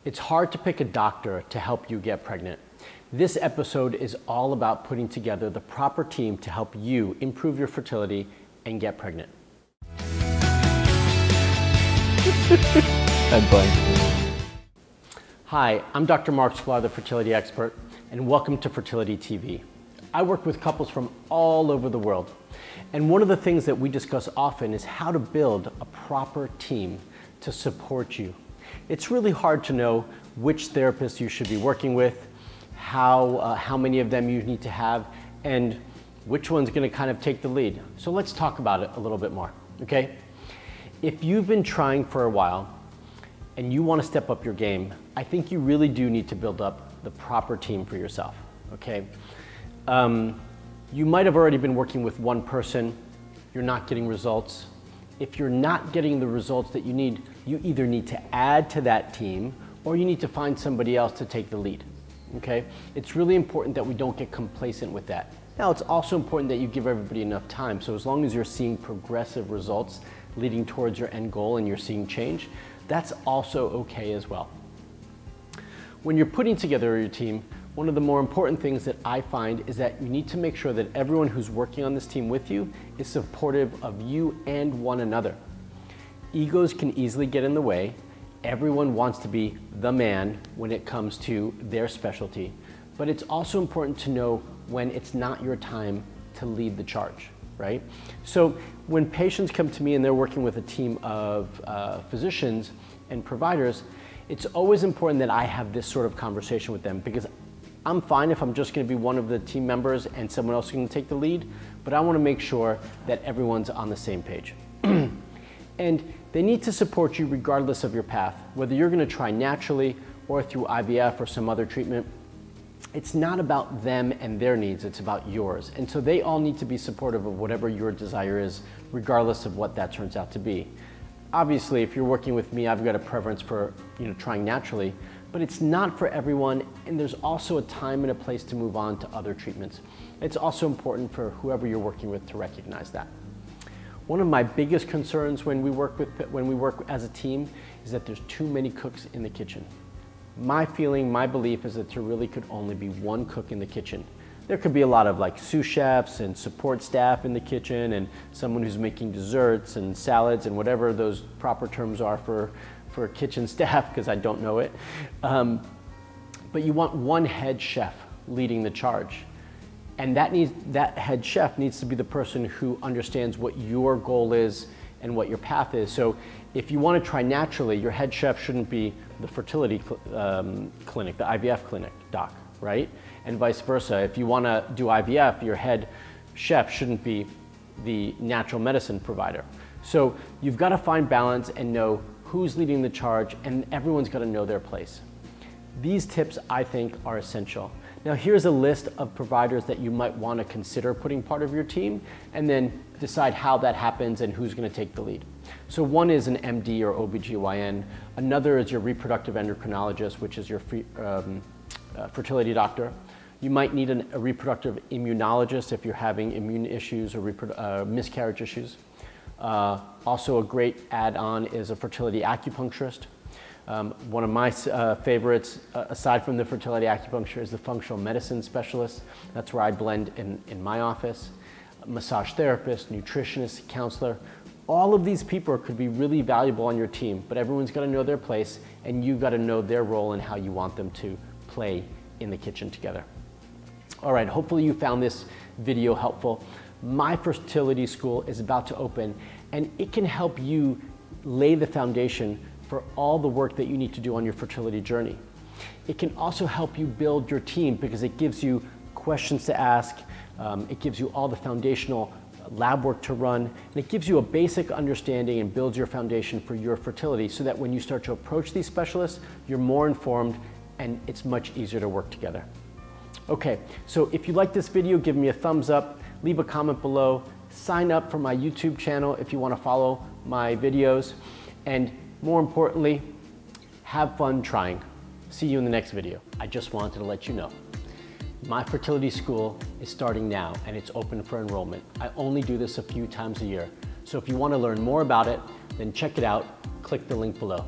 It's hard to pick a doctor to help you get pregnant. This episode is all about putting together the proper team to help you improve your fertility and get pregnant. Hi, I'm Dr. Marc Sklar, the fertility expert, and welcome to Fertility TV. I work with couples from all over the world, and one of the things that we discuss often is how to build a proper team to support you. It's really hard to know which therapist you should be working with, how many of them you need to have, and which one's going to kind of take the lead. So let's talk about it a little bit more, okay? If you've been trying for a while and you want to step up your game, I think you really do need to build up the proper team for yourself, okay? You might have already been working with one person, you're not getting results. If you're not getting the results that you need, you either need to add to that team or you need to find somebody else to take the lead, okay? It's really important that we don't get complacent with that. Now, it's also important that you give everybody enough time. So as long as you're seeing progressive results leading towards your end goal and you're seeing change, that's also okay as well. When you're putting together your team, one of the more important things that I find is that you need to make sure that everyone who's working on this team with you is supportive of you and one another. Egos can easily get in the way. Everyone wants to be the man when it comes to their specialty, but it's also important to know when it's not your time to lead the charge, right? So when patients come to me and they're working with a team of physicians and providers, it's always important that I have this sort of conversation with them, because I'm fine if I'm just going to be one of the team members and someone else is going to take the lead, but I want to make sure that everyone's on the same page. And they need to support you regardless of your path, whether you're going to try naturally or through IVF or some other treatment. It's not about them and their needs, it's about yours. And so they all need to be supportive of whatever your desire is, regardless of what that turns out to be. Obviously, if you're working with me, I've got a preference for trying naturally, but it's not for everyone, and there's also a time and a place to move on to other treatments. It's also important for whoever you're working with to recognize that. One of my biggest concerns when we work as a team is that there's too many cooks in the kitchen. My feeling, my belief is that there really could only be one cook in the kitchen. There could be a lot of like sous chefs and support staff in the kitchen and someone who's making desserts and salads and whatever those proper terms are for kitchen staff, because I don't know it. But you want one head chef leading the charge. And that head chef needs to be the person who understands what your goal is and what your path is. So if you want to try naturally, your head chef shouldn't be the fertility clinic, the IVF clinic doc, right? And vice versa. If you want to do IVF, your head chef shouldn't be the natural medicine provider. So you've got to find balance and know who's leading the charge, and everyone's got to know their place. These tips, I think, are essential. Now here's a list of providers that you might want to consider putting part of your team, and then decide how that happens and who's going to take the lead. So one is an MD or OBGYN. Another is your reproductive endocrinologist, which is your fertility doctor. You might need a reproductive immunologist if you're having immune issues or miscarriage issues. Also a great add-on is a fertility acupuncturist. One of my favorites, aside from the fertility acupuncture, is the functional medicine specialist. That's where I blend in my office. Massage therapist, nutritionist, counselor. All of these people could be really valuable on your team, but everyone's got to know their place, and you've got to know their role and how you want them to play in the kitchen together. All right, hopefully you found this video helpful. My fertility school is about to open, and it can help you lay the foundation for all the work that you need to do on your fertility journey. It can also help you build your team because it gives you questions to ask, it gives you all the foundational lab work to run, and it gives you a basic understanding and builds your foundation for your fertility so that when you start to approach these specialists, you're more informed and it's much easier to work together. Okay, so if you like this video, give me a thumbs up, leave a comment below, sign up for my YouTube channel if you want to follow my videos, and more importantly, have fun trying. See you in the next video. I just wanted to let you know. My fertility school is starting now and it's open for enrollment. I only do this a few times a year. So if you want to learn more about it, then check it out. Click the link below.